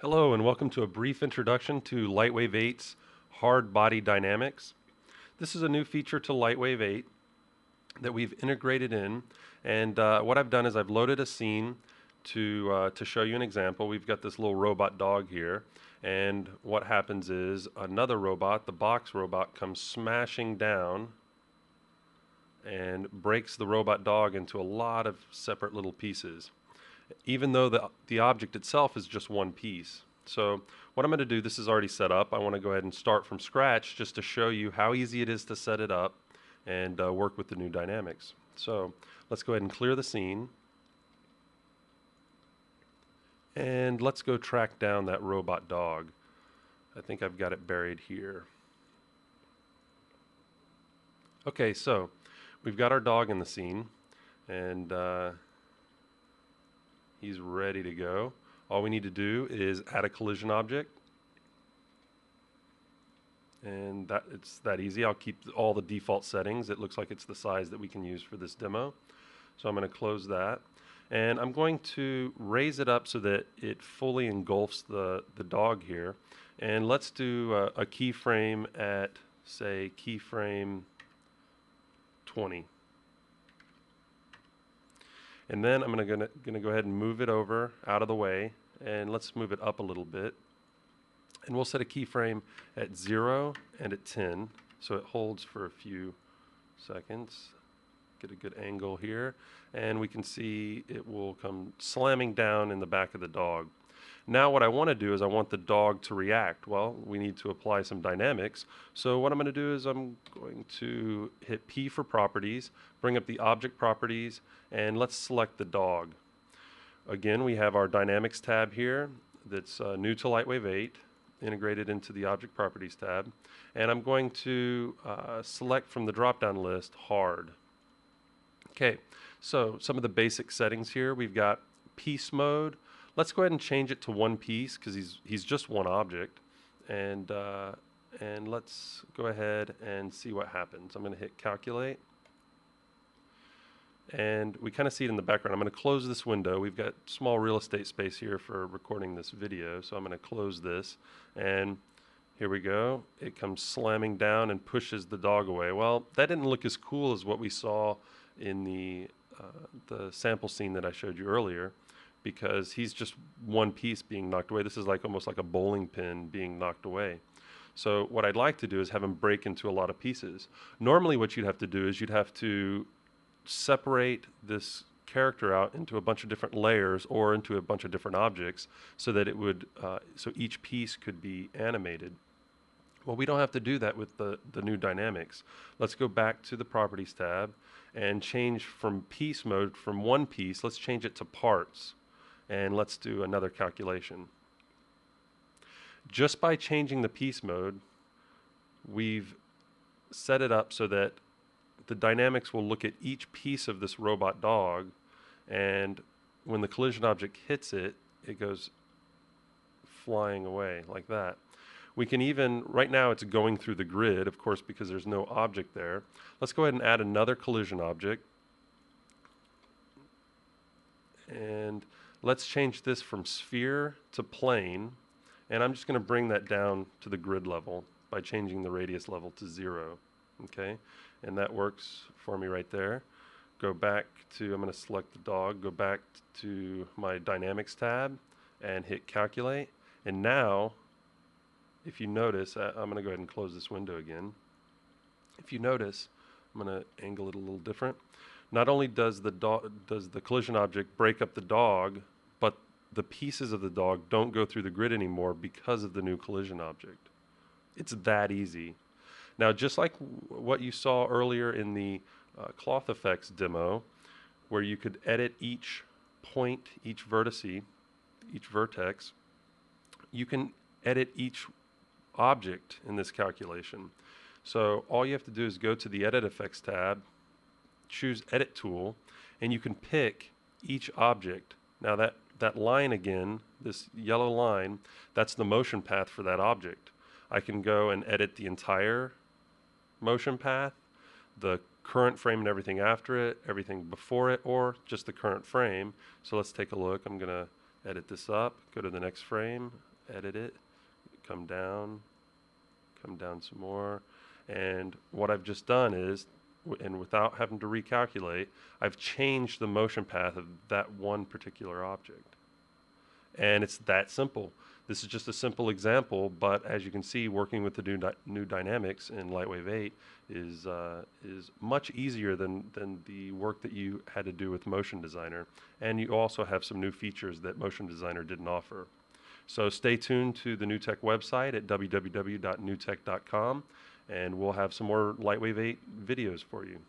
Hello and welcome to a brief introduction to LightWave 8's hard body dynamics. This is a new feature to LightWave 8 that we've integrated in, and what I've done is I've loaded a scene to show you an example. We've got this little robot dog here, and what happens is another robot, the box robot, comes smashing down and breaks the robot dog into a lot of separate little pieces, even though the object itself is just one piece. So what I'm going to do, this is already set up. I want to go ahead and start from scratch just to show you how easy it is to set it up and work with the new dynamics. So let's go ahead and clear the scene. And let's go track down that robot dog. I think I've got it buried here. Okay, so we've got our dog in the scene, and he's ready to go. All we need to do is add a collision object, and it's that easy. I'll keep all the default settings. It looks like it's the size that we can use for this demo. So I'm going to close that, and I'm going to raise it up so that it fully engulfs the dog here. And let's do a keyframe at, say, keyframe 20. And then I'm gonna go ahead and move it over out of the way, and let's move it up a little bit. And we'll set a keyframe at 0 and at 10, so it holds for a few seconds. Get a good angle here, and we can see it will come slamming down in the back of the dog. Now what I want to do is I want the dog to react. Well, we need to apply some dynamics. So what I'm going to do is I'm going to hit P for properties, bring up the object properties, and let's select the dog. Again, we have our dynamics tab here that's new to LightWave 8, integrated into the object properties tab. And I'm going to select from the drop-down list hard. Okay, so some of the basic settings here. We've got piece mode. Let's go ahead and change it to one piece because he's just one object, and let's go ahead and see what happens. I'm going to hit calculate, and we kind of see it in the background. I'm going to close this window. We've got small real estate space here for recording this video, so I'm going to close this, and here we go. It comes slamming down and pushes the dog away. Well, that didn't look as cool as what we saw in the sample scene that I showed you earlier, because he's just one piece being knocked away. This is like almost like a bowling pin being knocked away. So what I'd like to do is have him break into a lot of pieces. Normally what you'd have to do is you'd have to separate this character out into a bunch of different layers or into a bunch of different objects so that it would so each piece could be animated. Well, we don't have to do that with the new dynamics. Let's go back to the properties tab and change from piece mode, from one piece, let's change it to parts. And let's do another calculation. Just by changing the piece mode, we've set it up so that the dynamics will look at each piece of this robot dog, and when the collision object hits it, it goes flying away like that. We can even, right now it's going through the grid, of course, because there's no object there. Let's go ahead and add another collision object. And let's change this from sphere to plane, and I'm just going to bring that down to the grid level by changing the radius level to 0. Okay, and that works for me right there. Go back to, I'm going to select the dog, go back to my dynamics tab and hit calculate. And now, if you notice, I'm going to go ahead and close this window again. If you notice, I'm going to angle it a little different. Not only does the collision object break up the dog, but the pieces of the dog don't go through the grid anymore because of the new collision object. It's that easy. Now, just like what you saw earlier in the cloth effects demo, where you could edit each point, each vertex, you can edit each object in this calculation. So all you have to do is go to the Edit Effects tab, choose Edit Tool, and you can pick each object. Now that line again, this yellow line, that's the motion path for that object. I can go and edit the entire motion path, the current frame and everything after it, everything before it, or just the current frame. So let's take a look. I'm going to edit this up, go to the next frame, edit it, come down some more. And what I've just done is, and without having to recalculate, I've changed the motion path of that one particular object. And it's that simple. This is just a simple example, but as you can see, working with the new dynamics in LightWave 8 is much easier than the work that you had to do with Motion Designer. And you also have some new features that Motion Designer didn't offer. So stay tuned to the NewTek website at www.newtek.com, and we'll have some more LightWave 8 videos for you.